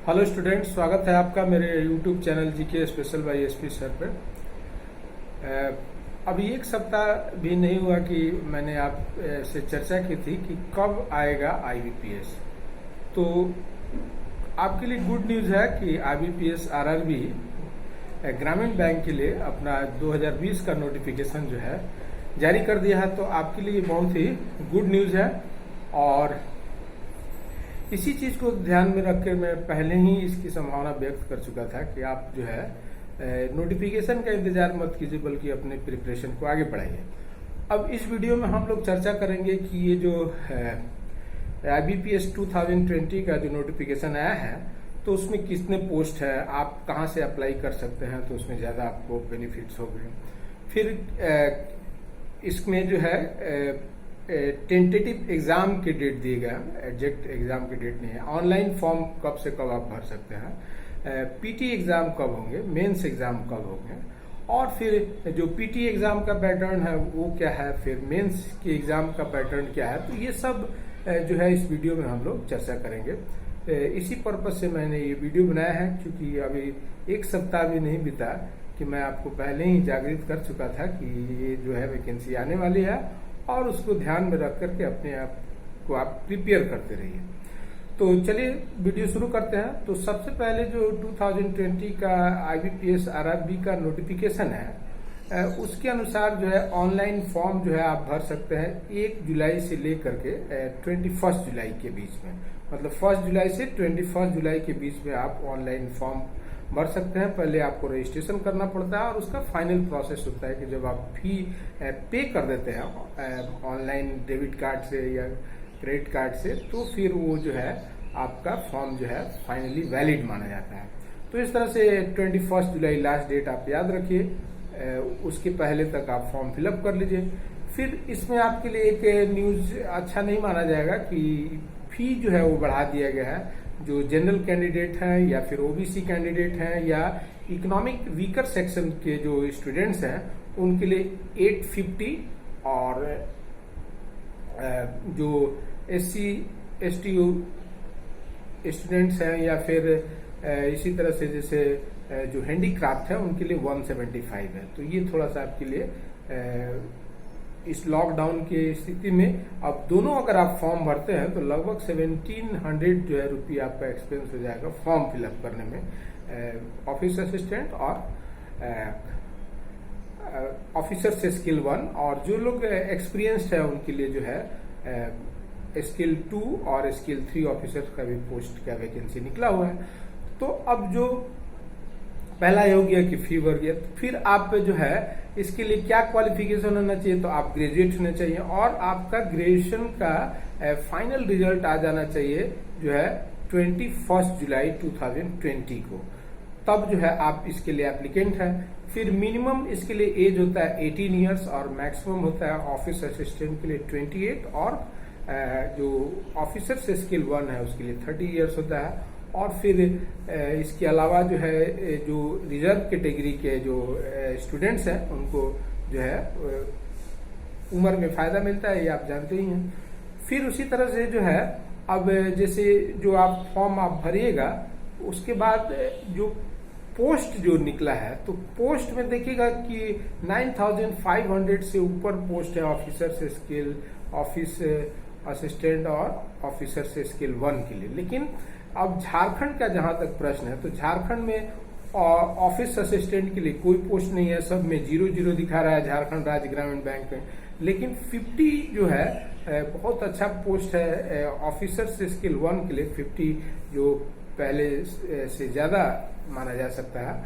Hello student, स्वागत है आपका मेरे YouTube channel GK special bye SP sir पे। अभी एक सप्ताह भी नहीं हुआ कि मैंने आप से चर्चा की थी कि कब आएगा आईबीपीएस। तो आपके लिए गुड न्यूज़ है कि आईबीपीएस आरआरबी ग्रामीण बैंक के लिए अपना 2020 का नोटिफिकेशन जो है जारी कर दिया है। तो आपके लिए बहुत ही गुड न्यूज़ है और इसी चीज को ध्यान में रखकर मैं पहले ही इसकी संभावना व्यक्त कर चुका था कि आप जो है नोटिफिकेशन का इंतजार मत कीजिए, बल्कि अपने प्रिपरेशन को आगे बढ़ाइए। अब इस वीडियो में हम लोग चर्चा करेंगे कि ये जो आईबीपीएस 2020 का जो नोटिफिकेशन आया है तो उसमें कितने पोस्ट है, आप कहाँ से अप्लाई कर सकते हैं, तो उसमें ज़्यादा आपको बेनिफिट्स हो गए। फिर इसमें जो है टेंटेटिव एग्जाम के डेट दिए गए, एग्जैक्ट एग्जाम की डेट नहीं है। ऑनलाइन फॉर्म कब से कब आप भर सकते हैं, पीटी एग्जाम कब होंगे, मेंस एग्जाम कब होंगे, और फिर जो पीटी एग्जाम का पैटर्न है वो क्या है, फिर मेंस के एग्जाम का पैटर्न क्या है। तो ये सब जो है इस वीडियो में हम लोग चर्चा करेंगे। इसी पर्पज से मैंने ये वीडियो बनाया है, क्योंकि अभी एक सप्ताह भी नहीं बीता कि मैं आपको पहले ही जागृत कर चुका था कि ये जो है वैकेंसी आने वाली है और उसको ध्यान में रख करके अपने आप को आप प्रिपेयर करते रहिए। तो चलिए वीडियो शुरू करते हैं। तो सबसे पहले जो 2020 का आईबीपीएस आरआरबी का नोटिफिकेशन है उसके अनुसार जो है ऑनलाइन फॉर्म जो है आप भर सकते हैं 1 जुलाई से लेकर के 21 जुलाई के बीच में। मतलब 1 जुलाई से 21 जुलाई के बीच में आप ऑनलाइन फॉर्म भर सकते हैं। पहले आपको रजिस्ट्रेशन करना पड़ता है और उसका फाइनल प्रोसेस होता है कि जब आप फी पे कर देते हैं ऑनलाइन डेबिट कार्ड से या क्रेडिट कार्ड से, तो फिर वो जो है आपका फॉर्म जो है फाइनली वैलिड माना जाता है। तो इस तरह से 21 जुलाई लास्ट डेट आप याद रखिए, उसके पहले तक आप फॉर्म फिलअप कर लीजिए। फिर इसमें आपके लिए एक न्यूज अच्छा नहीं माना जाएगा कि फी जो है वो बढ़ा दिया गया है। जो जनरल कैंडिडेट हैं या फिर ओबीसी कैंडिडेट हैं या इकोनॉमिक वीकर सेक्शन के जो स्टूडेंट्स हैं उनके लिए 850, और जो एससी एसटी स्टूडेंट्स हैं या फिर इसी तरह से जैसे जो हैंडीक्राफ्ट है उनके लिए 175 है। तो ये थोड़ा सा आपके लिए इस लॉकडाउन की स्थिति में अब दोनों अगर आप फॉर्म भरते हैं तो लगभग 1700 जो है रुपये आपका एक्सपेंस हो जाएगा फॉर्म फिलअप करने में। ऑफिस असिस्टेंट और ऑफिसर से स्किल 1, और जो लोग एक्सपीरियंस्ड है उनके लिए जो है स्किल 2 और स्किल 3 ऑफिसर का भी पोस्ट का वैकेंसी निकला हुआ है। तो अब जो पहला ये हो गया कि फी भर गया, फिर आप जो है इसके लिए क्या क्वालिफिकेशन होना चाहिए, तो आप ग्रेजुएट होने चाहिए और आपका ग्रेजुएशन का फाइनल रिजल्ट आ जाना चाहिए जो है 21 जुलाई 2020 को। तब जो है आप इसके लिए एप्लीकेंट हैं। फिर मिनिमम इसके लिए एज होता है 18 ईयर्स और मैक्सिमम होता है ऑफिस असिस्टेंट के लिए 28, और जो ऑफिसर से स्किल 1 है उसके लिए 30 ईयर्स होता है। और फिर इसके अलावा जो है जो रिजर्व कैटेगरी के जो स्टूडेंट्स हैं उनको जो है उम्र में फायदा मिलता है, ये आप जानते ही हैं। फिर उसी तरह से जो है अब जैसे जो आप फॉर्म आप भरिएगा उसके बाद जो पोस्ट जो निकला है तो पोस्ट में देखिएगा कि 9500 से ऊपर पोस्ट है ऑफिसर से स्किल, ऑफिस असिस्टेंट और ऑफिसर से स्किल 1 के लिए। लेकिन अब झारखंड का जहां तक प्रश्न है तो झारखंड में ऑफिस असिस्टेंट के लिए कोई पोस्ट नहीं है, सब में 0-0 दिखा रहा है झारखंड राज्य ग्रामीण बैंक में। लेकिन 50 जो है बहुत अच्छा पोस्ट है ऑफिसर से स्किल 1 के लिए, 50 जो पहले से ज्यादा माना जा सकता है।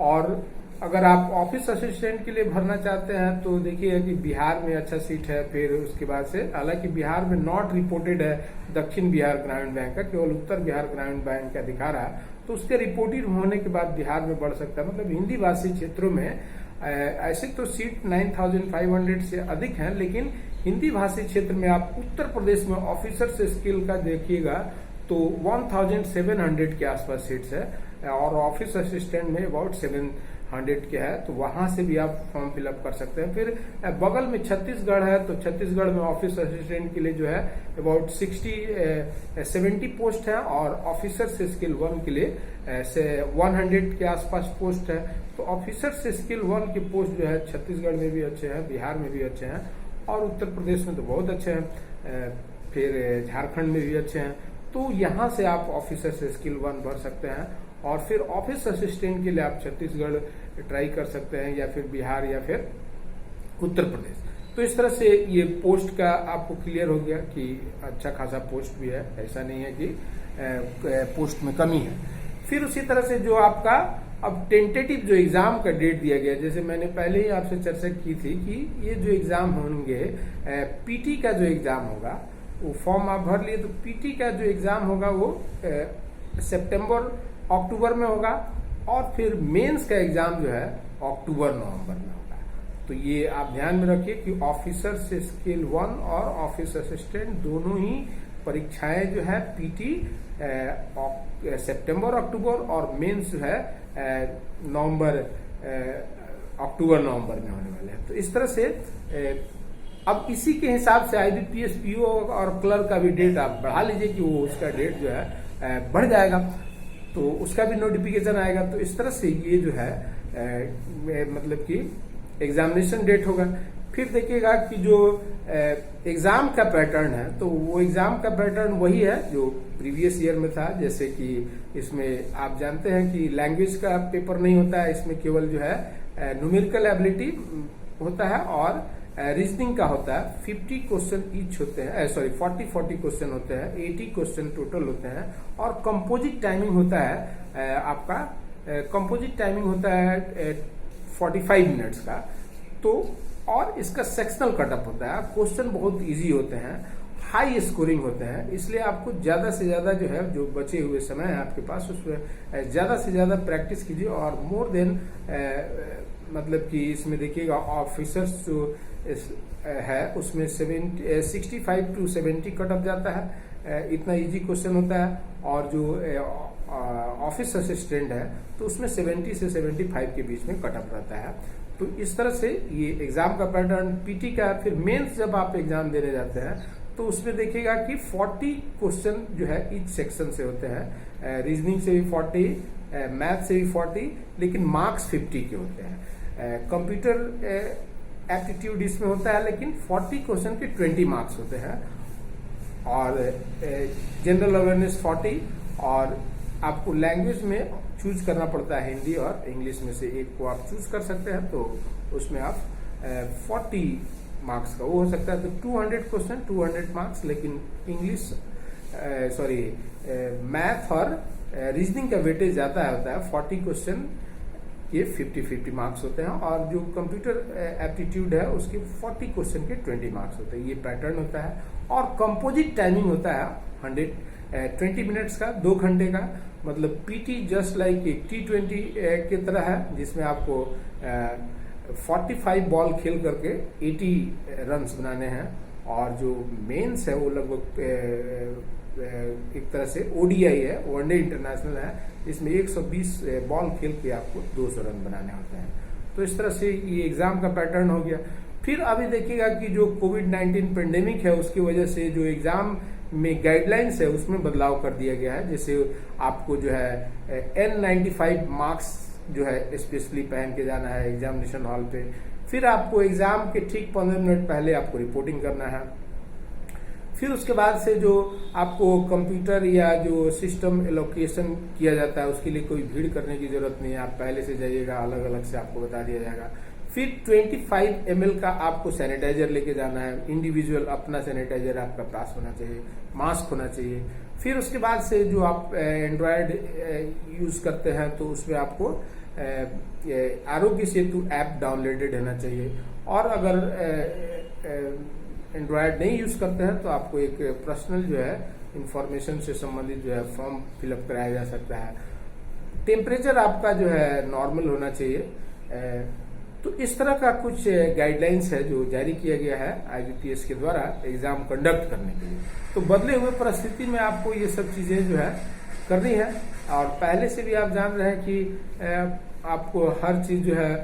और अगर आप ऑफिस असिस्टेंट के लिए भरना चाहते हैं तो देखिए कि बिहार में अच्छा सीट है। फिर उसके बाद से हालांकि बिहार में नॉट रिपोर्टेड है दक्षिण बिहार ग्रामीण बैंक का, केवल उत्तर बिहार ग्रामीण बैंक का दिखा रहा है। तो उसके रिपोर्टेड होने के बाद बिहार में बढ़ सकता है। मतलब हिंदी भाषी क्षेत्रों में ऐसे तो सीट 9500 से अधिक है, लेकिन हिंदी भाषी क्षेत्र में आप उत्तर प्रदेश में ऑफिसर से स्किल का देखिएगा तो 1700 के आसपास सीट्स है और ऑफिस असिस्टेंट में अबाउट 100 के है, तो वहां से भी आप फॉर्म फिलअप कर सकते हैं। फिर बगल में छत्तीसगढ़ है, तो छत्तीसगढ़ में ऑफिस असिस्टेंट के लिए जो है अबाउट 70 पोस्ट है, और ऑफिसर से स्किल 1 के लिए 100 के आसपास पोस्ट है। तो ऑफिसर से स्किल 1 की पोस्ट जो है छत्तीसगढ़ में भी अच्छे हैं, बिहार में भी अच्छे हैं, और उत्तर प्रदेश में तो बहुत अच्छे हैं, फिर झारखंड में भी अच्छे हैं। तो यहाँ से आप ऑफिसर से स्किल 1 भर सकते हैं, और फिर ऑफिस असिस्टेंट के लिए आप छत्तीसगढ़ ट्राई कर सकते हैं, या फिर बिहार, या फिर उत्तर प्रदेश। तो इस तरह से ये पोस्ट का आपको क्लियर हो गया कि अच्छा खासा पोस्ट भी है, ऐसा नहीं है कि पोस्ट में कमी है। फिर उसी तरह से जो आपका अब टेंटेटिव जो एग्जाम का डेट दिया गया, जैसे मैंने पहले ही आपसे चर्चा की थी कि ये जो एग्जाम होंगे, पीटी का जो एग्जाम होगा वो फॉर्म आप भर लिए, तो पीटी का जो एग्जाम होगा वो अक्टूबर में होगा, और फिर मेंस का एग्जाम जो है अक्टूबर-नवंबर में होगा। तो ये आप ध्यान में रखिए कि ऑफिसर से स्किल 1 और ऑफिस असिस्टेंट दोनों ही परीक्षाएं जो है पीटी सितंबर अक्टूबर, और मेंस जो है अक्टूबर-नवंबर में होने वाले हैं। तो इस तरह से अब इसी के हिसाब से आईबीपीएस, पीओ और क्लर्क का भी डेट आप बढ़ा लीजिए कि वो उसका डेट जो है बढ़ जाएगा, तो उसका भी नोटिफिकेशन आएगा। तो इस तरह से ये जो है मतलब कि एग्जामिनेशन डेट होगा। फिर देखिएगा कि जो एग्जाम का पैटर्न है, तो वो एग्जाम का पैटर्न वही है जो प्रीवियस ईयर में था। जैसे कि इसमें आप जानते हैं कि लैंग्वेज का पेपर नहीं होता है, इसमें केवल जो है न्यूमेरिकल एबिलिटी होता है, और रीजनिंग का होता है। 50 क्वेश्चन ईच होते हैं, 40 क्वेश्चन होते हैं, 80 क्वेश्चन टोटल होते हैं, और कंपोजिट टाइमिंग होता है आपका, कंपोजिट टाइमिंग होता है 45 मिनट्स का। तो और इसका सेक्शनल कटअप होता है, क्वेश्चन बहुत इजी होते हैं, हाई स्कोरिंग होते हैं, इसलिए आपको ज्यादा से ज्यादा जो है जो बचे हुए समय है आपके पास उसमें ज्यादा से ज्यादा प्रैक्टिस कीजिए। और मोर देन मतलब कि इसमें देखिएगा ऑफिसर्स जो है उसमें 65 to 70 कटअप जाता है, इतना इजी क्वेश्चन होता है। और जो ऑफिस असिस्टेंट है तो उसमें 70 से 75 के बीच में कटअप रहता है। तो इस तरह से ये एग्जाम का पैटर्न पीटी का। फिर मेंस जब आप एग्जाम देने जाते हैं तो उसमें देखिएगा कि 40 क्वेश्चन जो है ईच सेक्शन से होते हैं, रीजनिंग से भी 40, मैथ से भी 40, लेकिन मार्क्स 50 के होते हैं। कंप्यूटर एप्टीट्यूड इसमें होता है, लेकिन 40 क्वेश्चन के 20 मार्क्स होते हैं, और जनरल अवेयरनेस 40, और आपको लैंग्वेज में चूज करना पड़ता है हिंदी और इंग्लिश में से एक को आप चूज कर सकते हैं। तो उसमें आप 40 मार्क्स का वो हो सकता है, तो 200 क्वेश्चन 200 मार्क्स, लेकिन इंग्लिश मैथ और रीजनिंग का वेटेज ज्यादा होता है। 40 क्वेश्चन ये 50-50 मार्क्स होते हैं, और जो कंप्यूटर एप्टीट्यूड है उसके 40 क्वेश्चन के 20 मार्क्स होते हैं। ये पैटर्न होता है। और कंपोजिट टाइमिंग होता है 120 मिनट्स का, 2 घंटे का। मतलब पीटी जस्ट लाइक T20 की तरह है, जिसमें आपको 45 बॉल खेल करके 80 रन्स बनाने हैं, और जो मेंस है वो लगभग एक तरह से ओडीआई है, वनडे इंटरनेशनल है, इसमें 120 बॉल खेल के आपको 200 रन बनाने होते हैं। तो इस तरह से ये एग्जाम का पैटर्न हो गया। फिर अभी देखिएगा कि जो कोविड-19 पेंडेमिक है उसकी वजह से जो एग्जाम में गाइडलाइंस है उसमें बदलाव कर दिया गया है। जैसे आपको जो है N95 मार्क्स जो है स्पेशली पहन के जाना है एग्जामिनेशन हॉल पे। फिर आपको एग्जाम के ठीक 15 मिनट पहले आपको रिपोर्टिंग करना है। फिर उसके बाद से जो आपको कंप्यूटर या जो सिस्टम एलोकेशन किया जाता है उसके लिए कोई भीड़ करने की जरूरत नहीं है, आप पहले से जाइएगा, अलग अलग से आपको बता दिया जाएगा। फिर 25 ml का आपको सैनिटाइजर लेके जाना है, इंडिविजुअल अपना सैनिटाइजर आपका पास होना चाहिए, मास्क होना चाहिए। फिर उसके बाद से जो आप एंड्रॉयड यूज करते हैं तो उसमें आपको आरोग्य सेतु ऐप डाउनलोडेड होना चाहिए। और अगर एंड्रॉयड नहीं यूज करते हैं तो आपको एक पर्सनल जो है इंफॉर्मेशन से संबंधित जो है फॉर्म फिलअप कराया जा सकता है। टेम्परेचर आपका जो है नॉर्मल होना चाहिए। तो इस तरह का कुछ गाइडलाइंस है जो जारी किया गया है आईबीपीएस के द्वारा एग्जाम कंडक्ट करने के लिए। तो बदले हुए परिस्थिति में आपको ये सब चीजें जो है करनी है। और पहले से भी आप जान रहे हैं कि आपको हर चीज जो है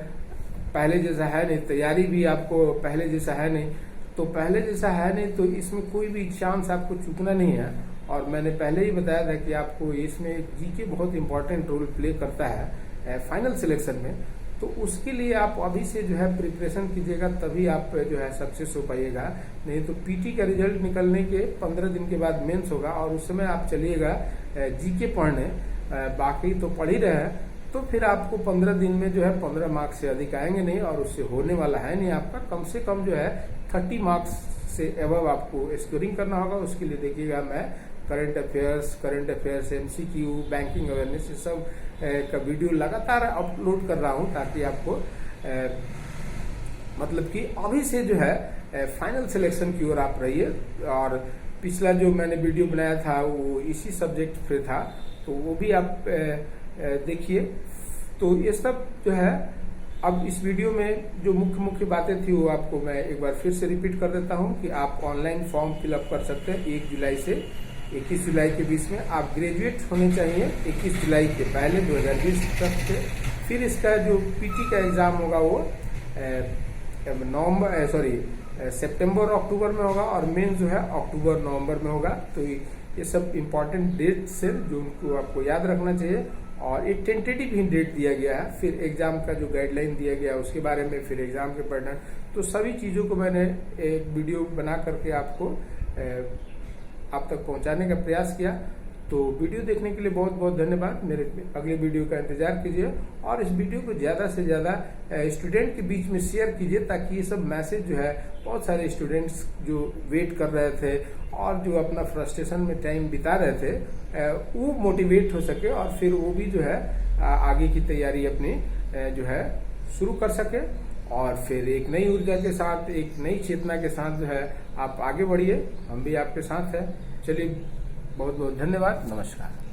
पहले जैसा है नहीं, तैयारी भी आपको पहले जैसा है नहीं, तो पहले जैसा है नहीं तो इसमें कोई भी चांस आपको चूकना नहीं है। और मैंने पहले ही बताया था कि आपको इसमें जीके बहुत इंपॉर्टेंट रोल प्ले करता है फाइनल सिलेक्शन में। तो उसके लिए आप अभी से जो है प्रिपरेशन कीजिएगा, तभी आप जो है सक्सेस हो पाइएगा। नहीं तो पीटी का रिजल्ट निकलने के 15 दिन के बाद मेंस होगा और उस समय आप चलिएगा जीके पढ़ने, बाकी तो पढ़ ही रहे हैं, तो फिर आपको 15 दिन में जो है 15 मार्क्स से अधिक आएंगे नहीं, और उससे होने वाला है नहीं। आपका कम से कम जो है 30 मार्क्स से एबव आपको स्कोरिंग करना होगा। उसके लिए देखिएगा मैं current affairs, MCQ, banking awareness, ये सब का वीडियो लगातार अपलोड कर रहा हूं, ताकि आपको मतलब कि अभी से जो है फाइनल सिलेक्शन की ओर आप रहिए। और पिछला जो मैंने वीडियो बनाया था वो इसी सब्जेक्ट पे था, तो वो भी आप देखिए। तो ये सब जो है अब इस वीडियो में जो मुख्य बातें थी वो आपको मैं एक बार फिर से रिपीट कर देता हूं कि आप ऑनलाइन फॉर्म फिलअप कर सकते हैं 1 जुलाई से 21 जुलाई के बीच में। आप ग्रेजुएट होने चाहिए 21 जुलाई के पहले 2020 तक से। फिर इसका जो पीटी का एग्जाम होगा वो सितंबर अक्टूबर में होगा, और मेन जो है अक्टूबर नवंबर में होगा। तो ये सब इम्पोर्टेंट डेट्स है जो उनको आपको याद रखना चाहिए। और एक टेंटेटिव ही डेट दिया गया है, फिर एग्जाम का जो गाइडलाइन दिया गया है उसके बारे में, फिर एग्जाम के पैटर्न, तो सभी चीजों को मैंने एक वीडियो बना करके आपको आप तक पहुंचाने का प्रयास किया। तो वीडियो देखने के लिए बहुत बहुत धन्यवाद। मेरे अगले वीडियो का इंतजार कीजिए और इस वीडियो को ज्यादा से ज्यादा स्टूडेंट के बीच में शेयर कीजिए, ताकि ये सब मैसेज जो है बहुत सारे स्टूडेंट्स जो वेट कर रहे थे और जो अपना फ्रस्ट्रेशन में टाइम बिता रहे थे वो मोटिवेट हो सके, और फिर वो भी जो है आगे की तैयारी अपनी जो है शुरू कर सके, और फिर एक नई ऊर्जा के साथ, एक नई चेतना के साथ जो है आप आगे बढ़िए। हम भी आपके साथ हैं। चलिए, बहुत बहुत धन्यवाद। नमस्कार।